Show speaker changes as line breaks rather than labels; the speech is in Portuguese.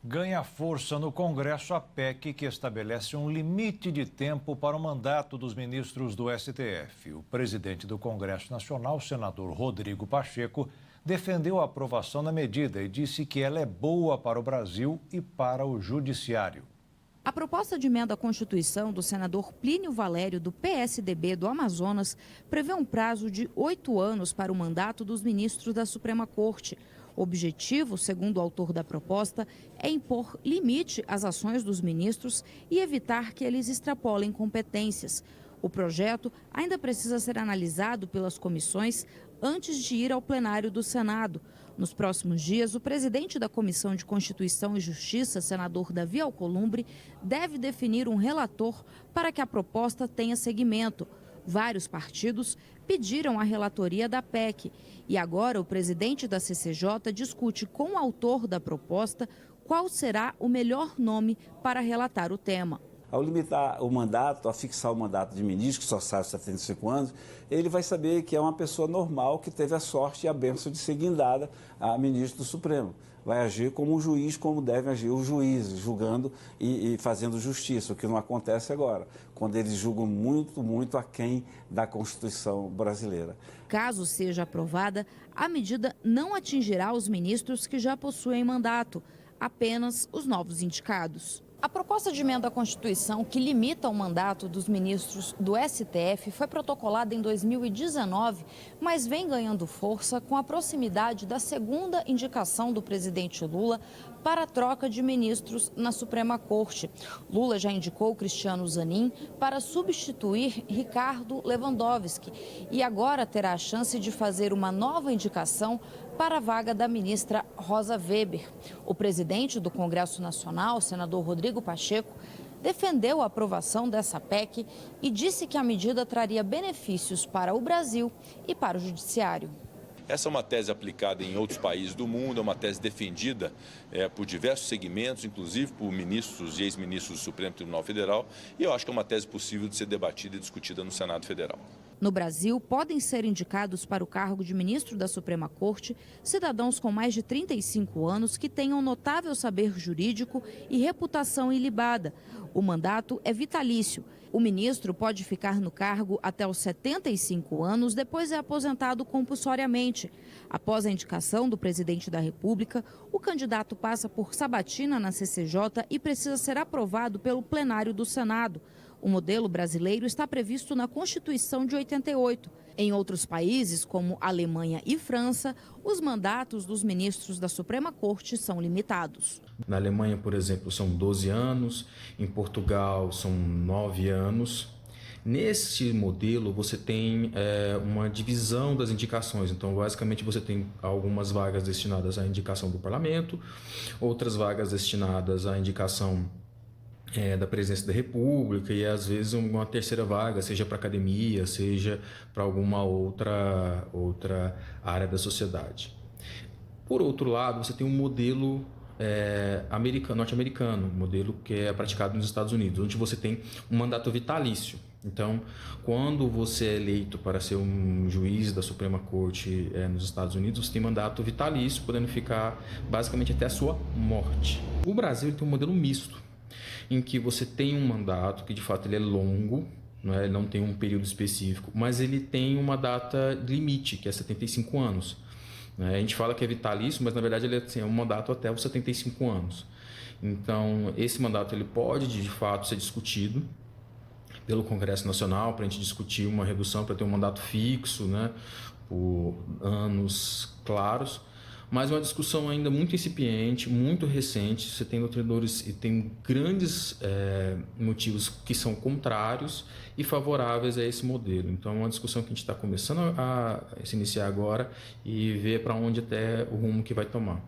Ganha força no Congresso a PEC que estabelece um limite de tempo para o mandato dos ministros do STF. O presidente do Congresso Nacional, senador Rodrigo Pacheco, defendeu a aprovação da medida e disse que ela é boa para o Brasil e para o Judiciário.
A proposta de emenda à Constituição do senador Plínio Valério, do PSDB do Amazonas, prevê um prazo de 8 anos para o mandato dos ministros da Suprema Corte. O objetivo, segundo o autor da proposta, é impor limite às ações dos ministros e evitar que eles extrapolem competências. O projeto ainda precisa ser analisado pelas comissões antes de ir ao plenário do Senado. Nos próximos dias, o presidente da Comissão de Constituição e Justiça, senador Davi Alcolumbre, deve definir um relator para que a proposta tenha seguimento. Vários partidos pediram a relatoria da PEC e agora o presidente da CCJ discute com o autor da proposta qual será o melhor nome para relatar o tema.
Ao limitar o mandato, a fixar o mandato de ministro, que só sai aos 75 anos, ele vai saber que é uma pessoa normal que teve a sorte e a bênção de ser guindada a ministro do Supremo. Vai agir como um juiz, como devem agir os juízes, julgando e fazendo justiça, o que não acontece agora, quando eles julgam muito aquém da Constituição brasileira.
Caso seja aprovada, a medida não atingirá os ministros que já possuem mandato, apenas os novos indicados. A proposta de emenda à Constituição que limita o mandato dos ministros do STF foi protocolada em 2019, mas vem ganhando força com a proximidade da segunda indicação do presidente Lula para a troca de ministros na Suprema Corte. Lula já indicou Cristiano Zanin para substituir Ricardo Lewandowski e agora terá a chance de fazer uma nova indicação para a vaga da ministra Rosa Weber. O presidente do Congresso Nacional, senador Rodrigo Pacheco, defendeu a aprovação dessa PEC e disse que a medida traria benefícios para o Brasil e para o Judiciário.
Essa é uma tese aplicada em outros países do mundo, é uma tese defendida por diversos segmentos, inclusive por ministros e ex-ministros do Supremo Tribunal Federal, e eu acho que é uma tese possível de ser debatida e discutida no Senado Federal.
No Brasil, podem ser indicados para o cargo de ministro da Suprema Corte cidadãos com mais de 35 anos que tenham notável saber jurídico e reputação ilibada. O mandato é vitalício. O ministro pode ficar no cargo até os 75 anos, depois é aposentado compulsoriamente. Após a indicação do presidente da República, o candidato passa por sabatina na CCJ e precisa ser aprovado pelo plenário do Senado. O modelo brasileiro está previsto na Constituição de 88. Em outros países, como Alemanha e França, os mandatos dos ministros da Suprema Corte são limitados.
Na Alemanha, por exemplo, são 12 anos, em Portugal são 9 anos. Nesse modelo, você tem uma divisão das indicações. Então, basicamente, você tem algumas vagas destinadas à indicação do parlamento, outras vagas destinadas à indicação da presidência da República e às vezes uma terceira vaga, seja para academia, seja para alguma outra área da sociedade. Por outro lado, você tem um modelo norte-americano, um modelo que é praticado nos Estados Unidos, onde você tem um mandato vitalício. Então, quando você é eleito para ser um juiz da Suprema Corte nos Estados Unidos, você tem mandato vitalício, podendo ficar basicamente até a sua morte. O Brasil tem um modelo misto, em que você tem um mandato que de fato ele é longo, ele não tem um período específico, mas ele tem uma data limite, que é 75 anos. A gente fala que é vitalício, mas na verdade ele é um mandato até os 75 anos. Então esse mandato ele pode de fato ser discutido pelo Congresso Nacional para a gente discutir uma redução para ter um mandato fixo, por anos claros. Mas uma discussão ainda muito incipiente, muito recente. Você tem doutrinadores e tem grandes motivos que são contrários e favoráveis a esse modelo. Então é uma discussão que a gente está começando a se iniciar agora e ver para onde até o rumo que vai tomar.